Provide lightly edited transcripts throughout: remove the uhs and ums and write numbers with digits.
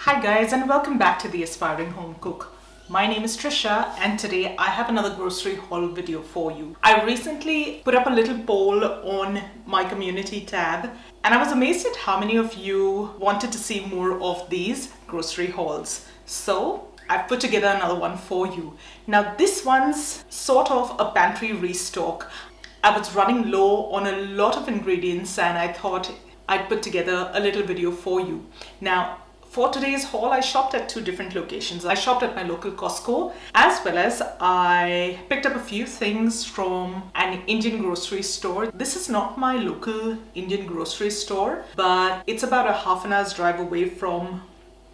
Hi guys, and welcome back to the Aspiring Home Cook. My name is Trisha and today I have another grocery haul video for you. I recently put up a little poll on my community tab and I was amazed at how many of you wanted to see more of these grocery hauls. So I've put together another one for you. Now this one's sort of a pantry restock. I was running low on a lot of ingredients and I thought I'd put together a little video for you. Now for today's haul, I shopped at two different locations. I shopped at my local Costco, as well as I picked up a few things from an Indian grocery store. This is not my local Indian grocery store, but it's about a half an hour's drive away from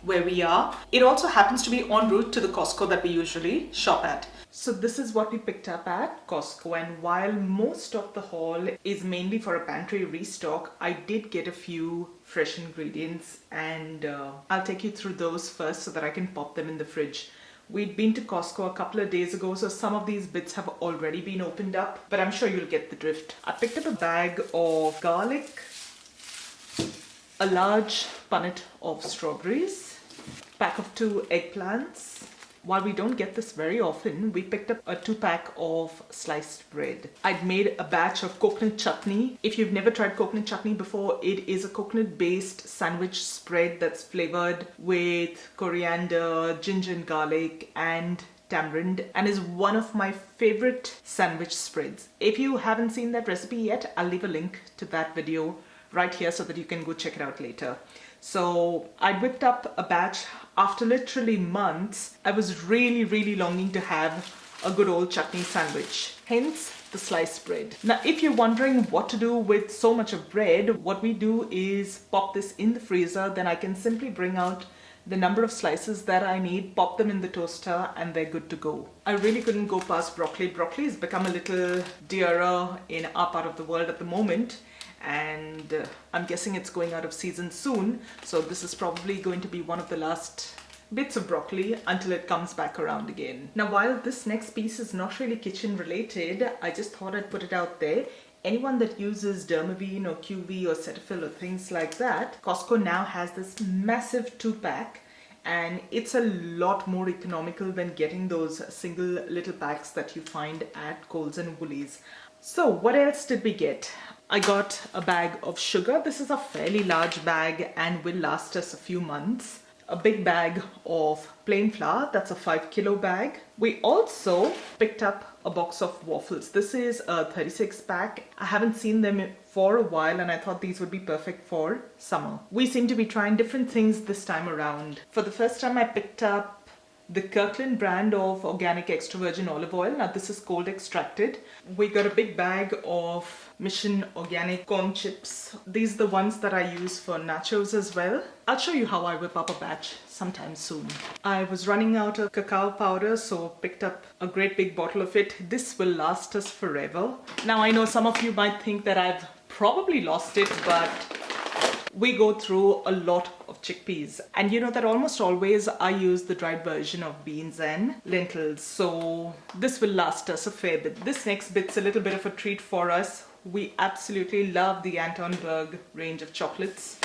where we are. It also happens to be en route to the Costco that we usually shop at. So this is what we picked up at Costco, and while most of the haul is mainly for a pantry restock, I did get a few fresh ingredients and I'll take you through those first so that I can pop them in the fridge. We'd been to Costco a couple of days ago, so some of these bits have already been opened up, but I'm sure you'll get the drift. I picked up a bag of garlic, a large punnet of strawberries, pack of 2 eggplants. While we don't get this very often, we picked up a 2-pack of sliced bread. I'd made a batch of coconut chutney. If you've never tried coconut chutney before, it is a coconut-based sandwich spread that's flavored with coriander, ginger and garlic, and tamarind, and is one of my favorite sandwich spreads. If you haven't seen that recipe yet, I'll leave a link to that video right here so that you can go check it out later. So I whipped up a batch. After literally months, I was really longing to have a good old chutney sandwich, hence the sliced bread. Now if you're wondering what to do with so much of bread, what we do is pop this in the freezer, then I can simply bring out the number of slices that I need, pop them in the toaster, and they're good to go. I really couldn't go past broccoli. Broccoli has become a little dearer in our part of the world at the moment, and I'm guessing it's going out of season soon, so this is probably going to be one of the last bits of broccoli until it comes back around again. Now while this next piece is not really kitchen related, I just thought I'd put it out there. Anyone that uses Dermaveen or QV or Cetaphil or things like that, Costco now has this massive 2-pack, and it's a lot more economical than getting those single little packs that you find at Coles and Woolies. So what else did we get? I got a bag of sugar. This is a fairly large bag and will last us a few months. A big bag of plain flour, that's a 5-kilo bag. We also picked up a box of waffles. This is a 36-pack. I haven't seen them for a while and I thought these would be perfect for summer. We seem to be trying different things this time around. For the first time I picked up the Kirkland brand of organic extra virgin olive oil. Now this is cold extracted. We got a big bag of Mission organic corn chips. These are the ones that I use for nachos as well. I'll show you how I whip up a batch sometime soon. I was running out of cacao powder, so picked up a great big bottle of it. This will last us forever. Now I know some of you might think that I've probably lost it, but we go through a lot of chickpeas, and you know that almost always I use the dried version of beans and lentils, so this will last us a fair bit. This next bit's a little bit of a treat for us. We absolutely love the Anton Berg range of chocolates.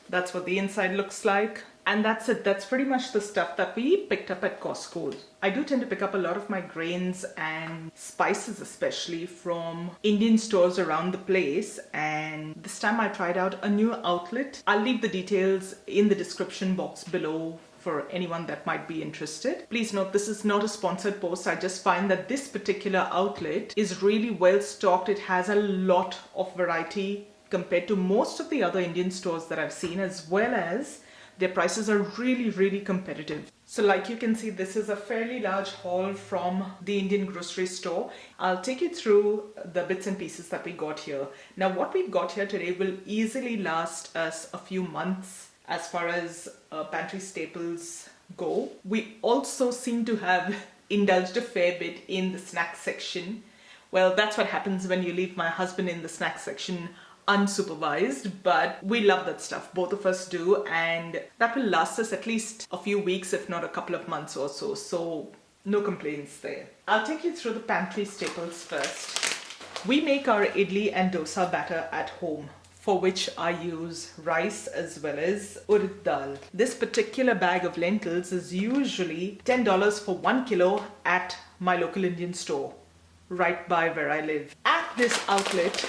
That's what the inside looks like. And that's it. That's pretty much the stuff that we picked up at Costco. I do tend to pick up a lot of my grains and spices, especially from Indian stores around the place. And this time I tried out a new outlet. I'll leave the details in the description box below for anyone that might be interested. Please note, this is not a sponsored post. I just find that this particular outlet is really well stocked. It has a lot of variety compared to most of the other Indian stores that I've seen, as well as their prices are really competitive. So like you can see, this is a fairly large haul from the Indian grocery store. I'll take you through the bits and pieces that we got here. Now what we've got here today will easily last us a few months as far as pantry staples go. We also seem to have indulged a fair bit in the snack section. Well, that's what happens when you leave my husband in the snack section unsupervised, but we love that stuff. Both of us do, and that will last us at least a few weeks, if not a couple of months or so. So no complaints there. I'll take you through the pantry staples first. We make our idli and dosa batter at home. for which I use rice as well as urad dal. This particular bag of lentils is usually $10 for 1 kilo at my local Indian store, right by where I live. At this outlet,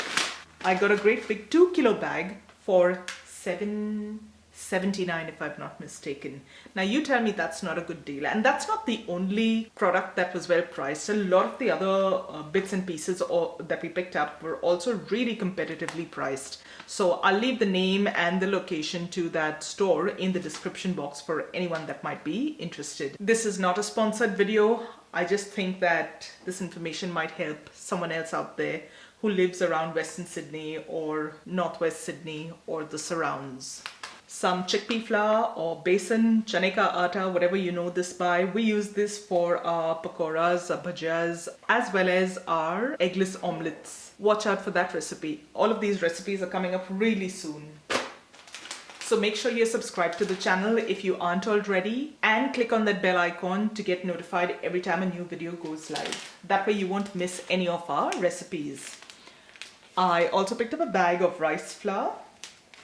I got a great big 2 kilo bag for $7.79 if I'm not mistaken. Now you tell me that's not a good deal. And that's not the only product that was well priced. A lot of the other bits and pieces that we picked up were also really competitively priced. So I'll leave the name and the location to that store in the description box for anyone that might be interested. This is not a sponsored video. I just think that this information might help someone else out there who lives around Western Sydney or Northwest Sydney or the surrounds. Some chickpea flour or besan, chane ka atta, whatever you know this by. We use this for our pakoras, our bhajias, as well as our eggless omelets. Watch out for that recipe. All of these recipes are coming up really soon. So make sure you're subscribed to the channel if you aren't already, and click on that bell icon to get notified every time a new video goes live. That way you won't miss any of our recipes. I also picked up a bag of rice flour.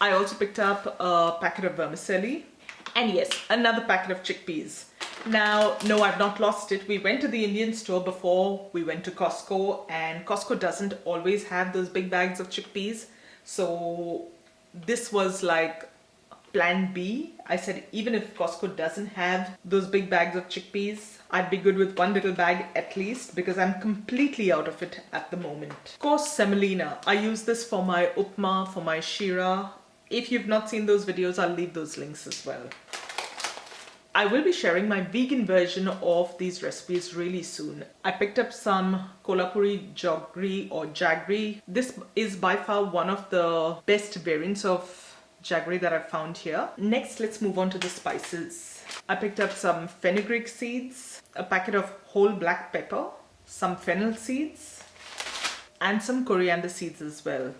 I also picked up a packet of vermicelli, and yes, another packet of chickpeas. Now, no, I've not lost it. We went to the Indian store before we went to Costco, and Costco doesn't always have those big bags of chickpeas. So this was like plan B. I said, even if Costco doesn't have those big bags of chickpeas, I'd be good with one little bag at least, because I'm completely out of it at the moment. Of course, semolina. I use this for my upma, for my shira. If you've not seen those videos, I'll leave those links as well. I will be sharing my vegan version of these recipes really soon. I picked up some Kolhapuri jaggery or jaggery. This is by far one of the best variants of jaggery that I've found here. Next, let's move on to the spices. I picked up some fenugreek seeds, a packet of whole black pepper, some fennel seeds, and some coriander seeds as well.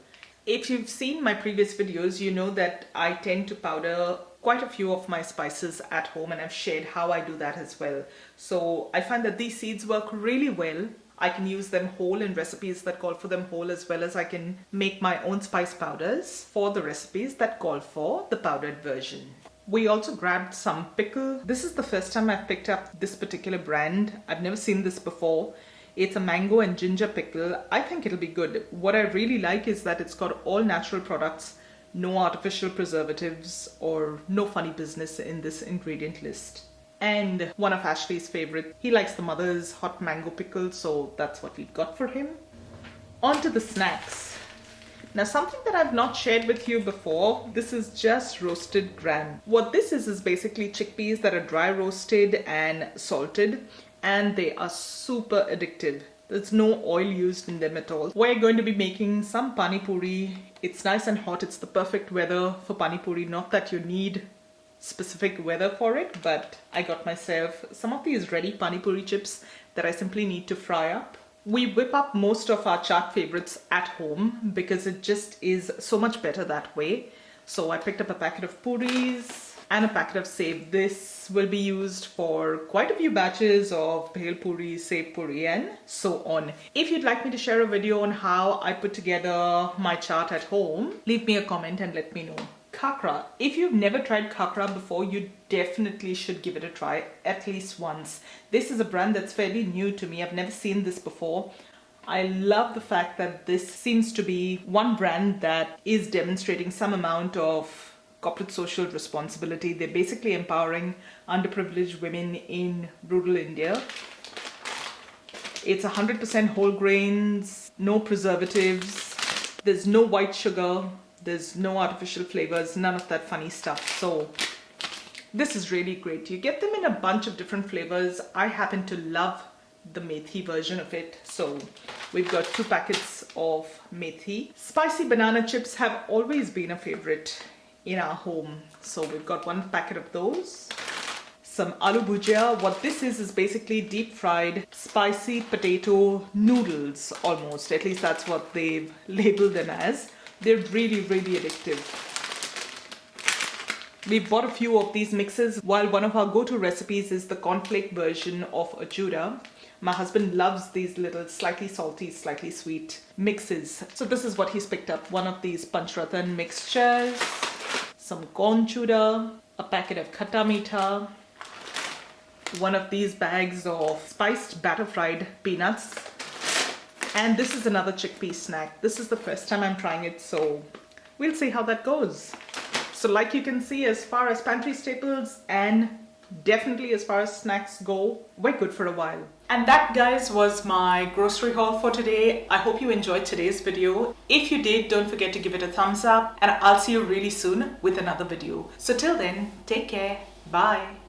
If you've seen my previous videos, you know that I tend to powder quite a few of my spices at home, and I've shared how I do that as well. So I find that these seeds work really well. I can use them whole in recipes that call for them whole, as well as I can make my own spice powders for the recipes that call for the powdered version. We also grabbed some pickle. This is the first time I've picked up this particular brand. I've never seen this before. It's a mango and ginger pickle. I think it'll be good. What I really like is that it's got all natural products, no artificial preservatives or no funny business in this ingredient list. And one of Ashley's favorite, he likes the mother's hot mango pickle, so that's what we've got for him. On to the snacks. Now, something that I've not shared with you before, this is just roasted gram. What this is basically chickpeas that are dry roasted and salted, and they are super addictive. There's no oil used in them at all. We're going to be making some pani puri. It's nice and hot. It's the perfect weather for pani puri. Not that you need specific weather for it, but I got myself some of these ready pani puri chips that I simply need to fry up. We whip up most of our chaat favorites at home because it just is so much better that way. So I picked up a packet of puris and a packet of sev. This will be used for quite a few batches of bhel puri, sev puri, and so on. If you'd like me to share a video on how I put together my chaat at home, leave me a comment and let me know. Khakra. If you've never tried khakra before, you definitely should give it a try at least once. This is a brand that's fairly new to me. I've never seen this before. I love the fact that this seems to be one brand that is demonstrating some amount of corporate social responsibility. They're basically empowering underprivileged women in rural India. It's 100% whole grains, no preservatives, there's no white sugar, there's no artificial flavors, none of that funny stuff. So this is really great. You get them in a bunch of different flavors. I happen to love the methi version of it. So we've got 2 packets of methi. Spicy banana chips have always been a favorite in our home. So we've got 1 packet of those. Some aloo bhujia. What this is basically deep fried spicy potato noodles almost. At least that's what they've labeled them as. They're really, really addictive. We bought a few of these mixes. While one of our go-to recipes is the cornflake version of a Judah, my husband loves these little slightly salty, slightly sweet mixes. So this is what he's picked up. One of these Panchratan mixtures, some corn chowder, a packet of khatta meetha, one of these bags of spiced batter fried peanuts, and this is another chickpea snack. This is the first time I'm trying it, so we'll see how that goes. So like you can see, as far as pantry staples and definitely as far as snacks go, we're good for a while. And that, guys, was my grocery haul for today. I hope you enjoyed today's video. If you did, don't forget to give it a thumbs up, and I'll see you really soon with another video. So till then, take care. Bye.